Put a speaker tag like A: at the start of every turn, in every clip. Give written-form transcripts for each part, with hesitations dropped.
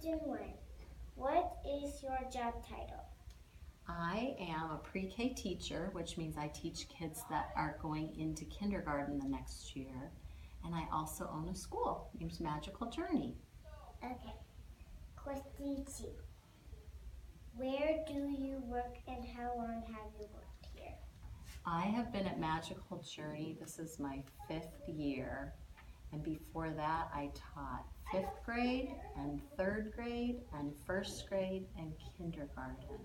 A: Question 1. What is your job title?
B: I am a pre-K teacher, which means I teach kids that are going into kindergarten the next year. And I also own a school named Magical Journey.
A: Okay. Question 2. Where do you work and how long have you worked here?
B: I have been at Magical Journey. This is my 5th year. And before that, I taught 5th grade and 3rd grade and 1st grade and kindergarten.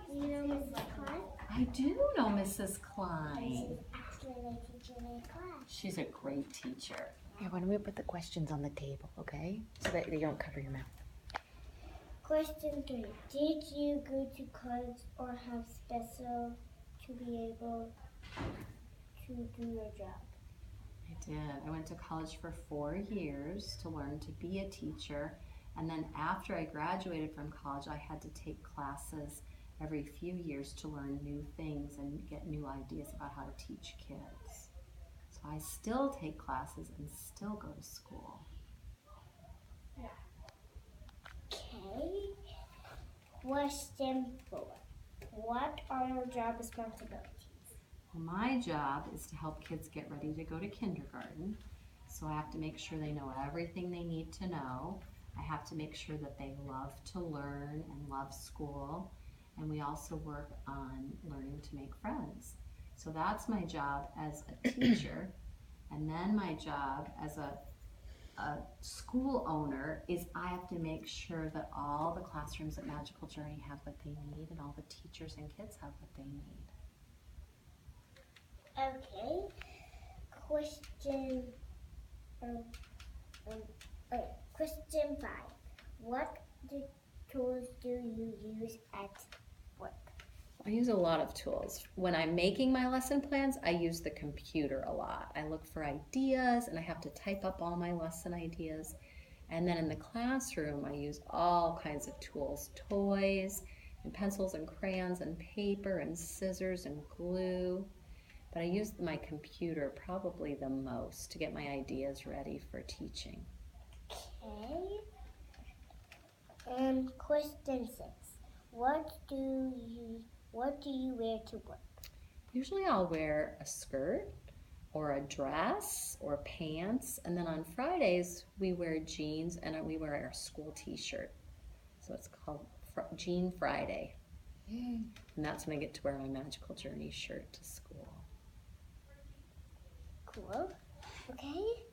A: Do you know Mrs. Klein?
B: I do know Mrs. Klein.
A: She's actually my teacher in my class.
B: She's a great teacher.
C: Here, why don't we put the questions on the table, okay? So that you don't cover your mouth.
A: Question 3. Did you go to college or have special to be able to do your job?
B: I did. I went to college for 4 years to learn to be a teacher. And then after I graduated from college, I had to take classes every few years to learn new things and get new ideas about how to teach kids. So I still take classes and still go to school.
A: Okay. Question 4. What are your job responsibilities?
B: Well, my job is to help kids get ready to go to kindergarten. So I have to make sure they know everything they need to know. I have to make sure that they love to learn and love school. And we also work on learning to make friends. So that's my job as a teacher. And then my job as a school owner is I have to make sure that all the classrooms at Magical Journey have what they need and all the teachers and kids have what they need.
A: Okay. Question 5. What tools do you use at work?
B: I use a lot of tools. When I'm making my lesson plans, I use the computer a lot. I look for ideas and I have to type up all my lesson ideas. And then in the classroom, I use all kinds of tools, toys and pencils and crayons and paper and scissors and glue. But I use my computer probably the most to get my ideas ready for teaching.
A: Okay. Question 6. What do you wear to work?
B: Usually I'll wear a skirt or a dress or pants, and then on Fridays we wear jeans and we wear our school t-shirt. So it's called Jean Friday. And that's when I get to wear my Magical Journey shirt to school.
A: Cool. Okay.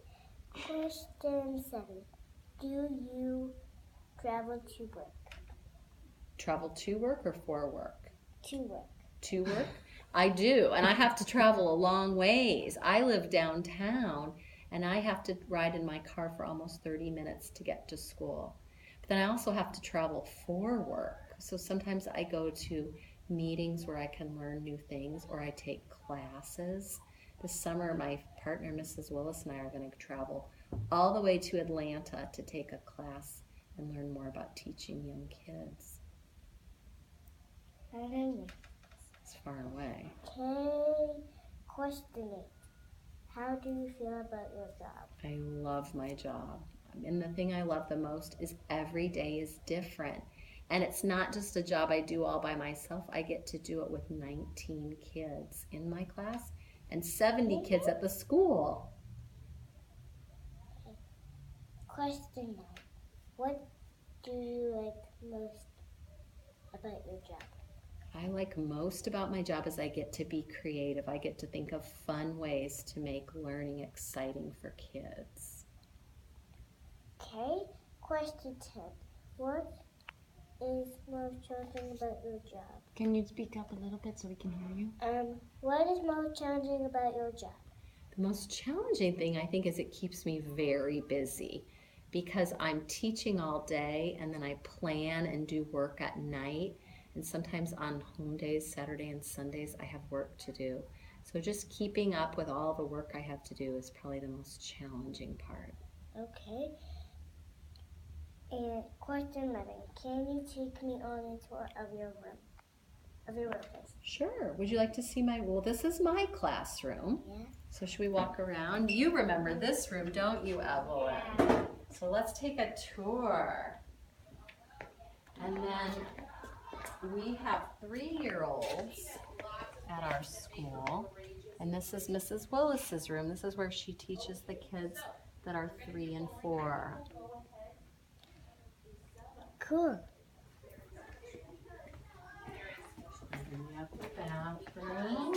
A: Question 7. Do you travel to work?
B: Travel to work or for work?
A: To work.
B: To work? I do, and I have to travel a long ways. I live downtown, and I have to ride in my car for almost 30 minutes to get to school. But then I also have to travel for work. So sometimes I go to meetings where I can learn new things, or I take classes. This summer, my partner, Mrs. Willis, and I are going to travel all the way to Atlanta to take a class and learn more about teaching young kids. It's far away.
A: Okay. Question 8. How do you feel about your job?
B: I love my job. And the thing I love the most is every day is different. And it's not just a job I do all by myself. I get to do it with 19 kids in my class and 70 kids at the school.
A: Question 9. What do you like most about your job?
B: I like most about my job is I get to be creative. I get to think of fun ways to make learning exciting for kids.
A: Okay. Question 10. What is most challenging about your job?
C: Can you speak up a little bit so we can hear you?
A: What is most challenging about your job?
B: The most challenging thing I think is it keeps me very busy because I'm teaching all day and then I plan and do work at night. And sometimes on home days, Saturday and Sundays, I have work to do. So just keeping up with all the work I have to do is probably the most challenging part.
A: Okay. And question 11. Can you take me on a tour of your room? Of your workplace?
B: Sure. Would you like to see well, this is my classroom.
A: Yeah.
B: So should we walk around? You remember this room, don't you, Evelyn?
A: Yeah.
B: So let's take a tour. And then we have 3-year-olds at our school. And this is Mrs. Willis's room. This is where she teaches the kids that are 3 and 4.
A: Cool.
B: And then we have the bathroom.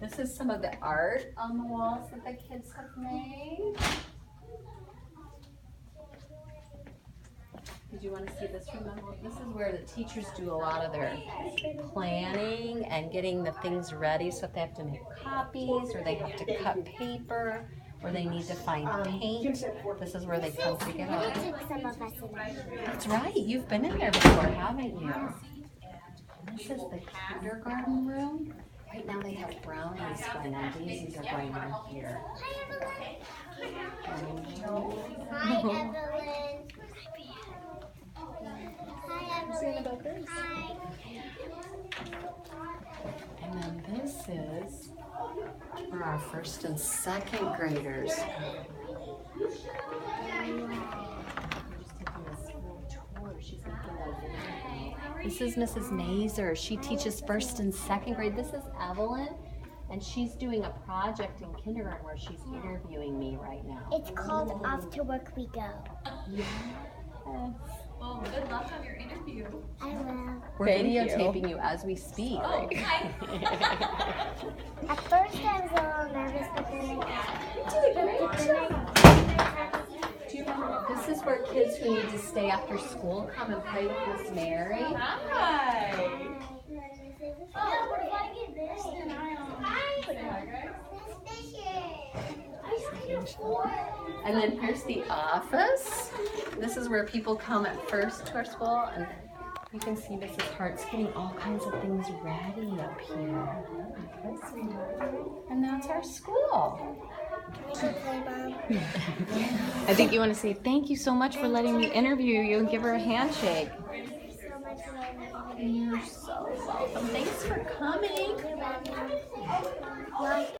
B: This is some of the art on the walls that the kids have made. Did you want to see this room? This is where the teachers do a lot of their planning and getting the things ready. So if they have to make copies or they have to cut paper or they need to find paint, this is where they come to get
A: I
B: it.
A: took some of us in there.
B: That's right. You've been in there before, haven't you? This is the kindergarten room. Right now they have brownies going on. Daisies are going on here.
A: Hi, Evelyn. Hi.
B: And then this is for our 1st and 2nd graders. This is Mrs. Mazer. She teaches 1st and 2nd grade. This is Evelyn, and she's doing a project in kindergarten where she's interviewing me right now.
A: It's called Off to Work We Go.
B: Yes.
D: Well, good luck on your interview.
A: I will.
B: We're videotaping you as we speak.
D: Oh, okay.
A: At first I was a little nervous, but then
B: Do you remember? This is where kids who need to stay after school come and play with Miss Mary.
D: Hi.
A: Oh, if I get this, then
B: And then here's the office. This is where people come at first to our school, and you can see Mrs. Hart's getting all kinds of things ready up here. And that's our school.
C: I think you want to say thank you so much for letting me interview you and give her a handshake.
A: Thank you so much for letting me.
B: You're so welcome. Thanks for coming.
A: You're welcome.